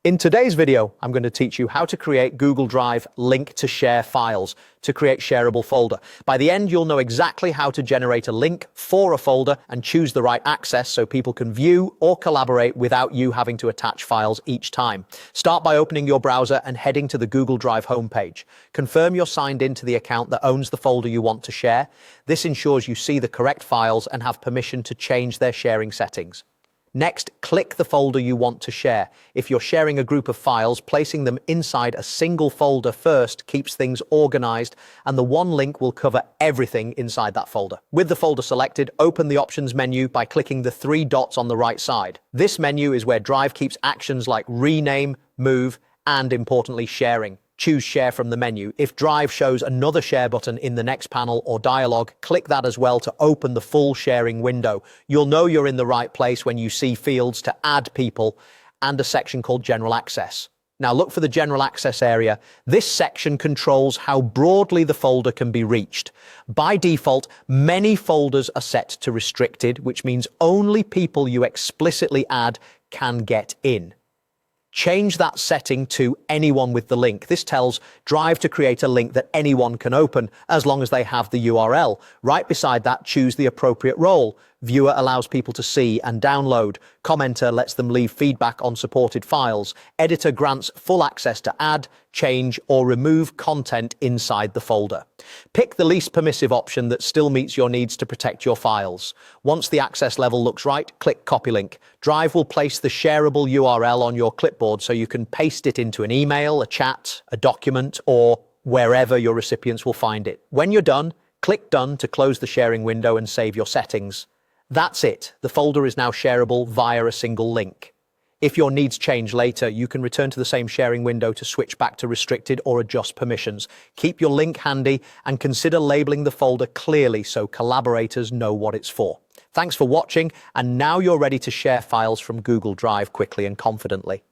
In today's video, I'm going to teach you how to create Google Drive link to share files to create shareable folder. By the end, you'll know exactly how to generate a link for a folder and choose the right access so people can view or collaborate without you having to attach files each time. Start by opening your browser and heading to the Google Drive homepage. Confirm you're signed into the account that owns the folder you want to share. This ensures you see the correct files and have permission to change their sharing settings. Next, click the folder you want to share. If you're sharing a group of files, placing them inside a single folder first keeps things organized, and the one link will cover everything inside that folder. With the folder selected, open the Options menu by clicking the three dots on the right side. This menu is where Drive keeps actions like rename, move, and importantly, sharing. Choose Share from the menu. If Drive shows another share button in the next panel or dialog, click that as well to open the full sharing window. You'll know you're in the right place when you see fields to add people and a section called General Access. Now look for the General Access area. This section controls how broadly the folder can be reached. By default, many folders are set to restricted, which means only people you explicitly add can get in. Change that setting to anyone with the link. This tells Drive to create a link that anyone can open as long as they have the URL. Right beside that, choose the appropriate role. Viewer allows people to see and download. Commenter lets them leave feedback on supported files. Editor grants full access to add, change, or remove content inside the folder. Pick the least permissive option that still meets your needs to protect your files. Once the access level looks right, click Copy Link. Drive will place the shareable URL on your clipboard so you can paste it into an email, a chat, a document, or wherever your recipients will find it. When you're done, click Done to close the sharing window and save your settings. That's it. The folder is now shareable via a single link. If your needs change later, you can return to the same sharing window to switch back to restricted or adjust permissions. Keep your link handy and consider labeling the folder clearly so collaborators know what it's for. Thanks for watching, and now you're ready to share files from Google Drive quickly and confidently.